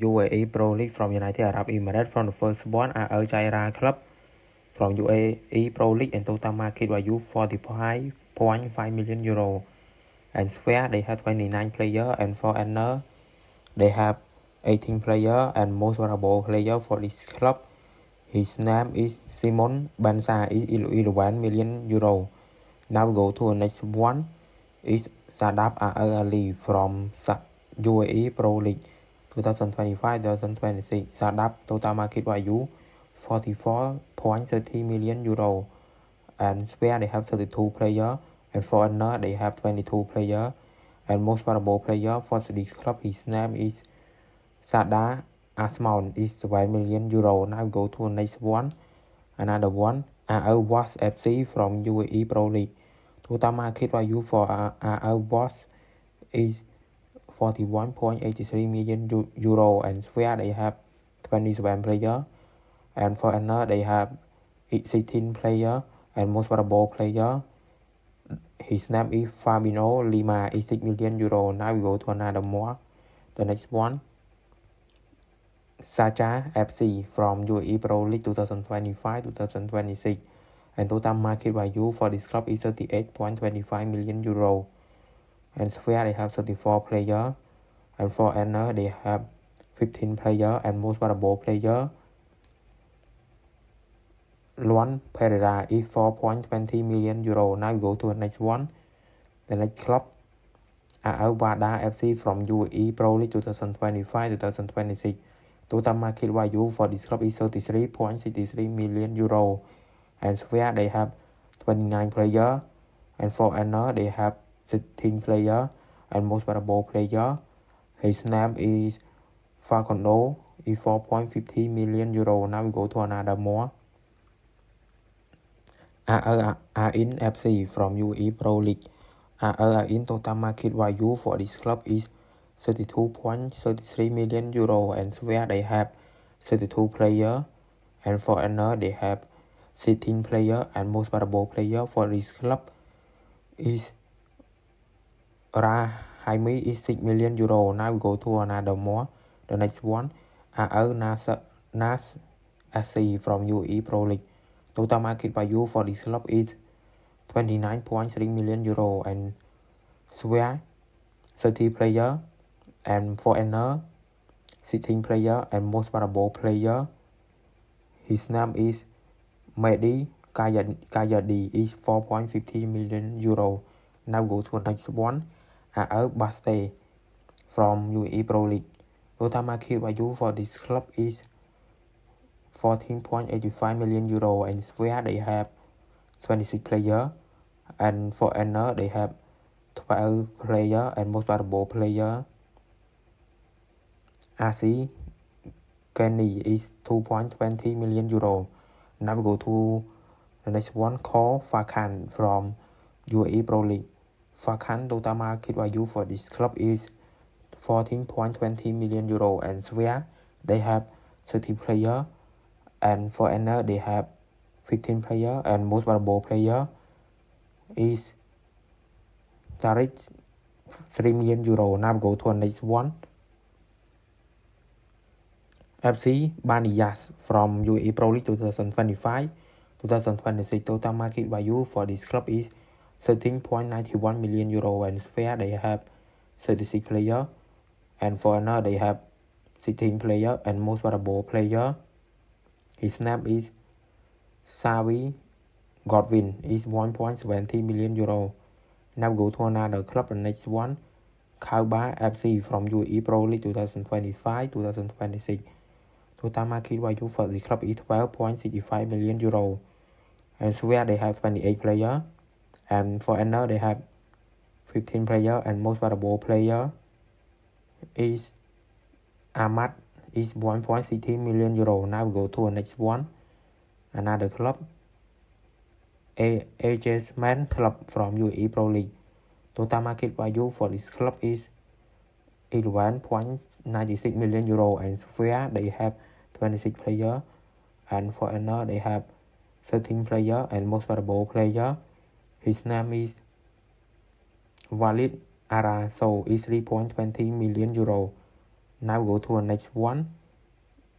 UAE Pro League from United Arab Emirates from the first one AL Jaira Club from UAE Pro League and total market value 45.5 million euro. And Sphere they have 29 players and foreigner they have 18 players and most valuable player for this club. His name is Simon Banza is 11 million euro. Now we go to the next one is Sadaf Al Ali from UAE Pro League 2025-2026. Sadaf total market value 44.30 million euro. And Sphere they have 32 players and foreigner they have 22 players and most valuable player for this club his name is Sada Asmon is 1 million euro. Now go to the next one. Another one AL Was FC from UAE Pro League. Total market value for AL Was is 41.83 million euro and Sphere they have 27 players and foreigner they have 16 players and most valuable player his name is Fabio Lima is 6 million euro. Now we go to another more. The next one Sacha FC from UAE Pro League 2025-2026 and total market value for this club is 38.25 million euro and Sphere they have 34 players and foreigner they have 15 players and most valuable player Luan Pereira is 4.20 million euro. Now we go to the next one. The next club AL Wada FC from UAE Pro League 2025-2026. Total market value for this club is 33.63 million euro and Sphere they have 29 players and foreigner they have 16 players and most valuable player his name is Facundo is 4.50 million euro. Now we go to another more. AL Ain FC from UAE Pro League. AL Ain total market value for this club is 32.33 million euro and Sphere they have 32 players and foreigner they have 16 players and most valuable player for this club is Rahimi is 6 million euro. Now we go to another more. The next one AL Nas SC from UAE Pro League. Total market value for this club is 29.3 million euro and Sphere 30 players and foreigner 16 players and most valuable player his name is Mehdi Kayadi is 4.50 million euro. Now go to the next one AL Baste from UAE Pro League. Total market value for this club is 14.85 million euro and Sphere they have 26 players and foreigner they have 12 players and most valuable player AC Kenny is 2.20 million euro. Now we go to the next one called Fakan from UAE Pro League. Fakan total market value for this club is 14.20 million euro and Sphere they have 30 players and foreigner they have 15 players and most valuable player is Tariq 3 million euro. Now go to the next one. FC Baniyas from UAE Pro League 2025-2026. Total market value for this club is 13.91 million euro and Sphere they have 36 players and foreigner they have 16 players and most valuable player his name is Savi Godwin is 1.70 million euro. Now go to another club. The next one Kauba FC from UAE Pro League 2025-2026. Total market value for the club is 12.65 million euro and Sphere they have 28 players and foreigner they have 15 players and most valuable player is Ahmad is 1.60 million euro. Now we go to the next one. Another club Adjustment Club from UAE Pro League. Total market value for this club is 11.96 million euro and Sphere they have 26 players and foreigner they have 13 players and most valuable player his name is Walid Araso is 3.20 million euro. Now we go to the next one.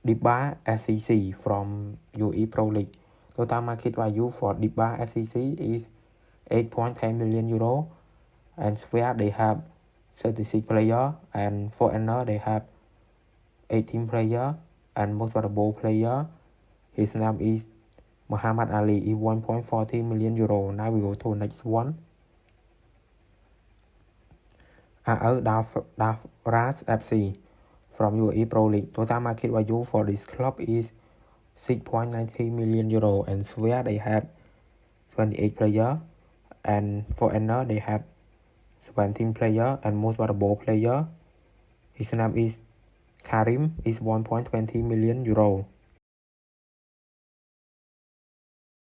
Diba SCC from UAE Pro League. Total market value for Diba SCC is 8.10 million euro. And Sphere they have 36 players, and foreigner they have 18 players, and most valuable player, his name is Muhammad Ali, is 1.40 million euro. Now we go to next one. Dafras FC from UAE Pro League. Total market value for this club is 6.90 million euro, and Sphere they have 28 players, and foreigner they have 17 players, and most valuable player, his name is Karim, is 1.20 million euro.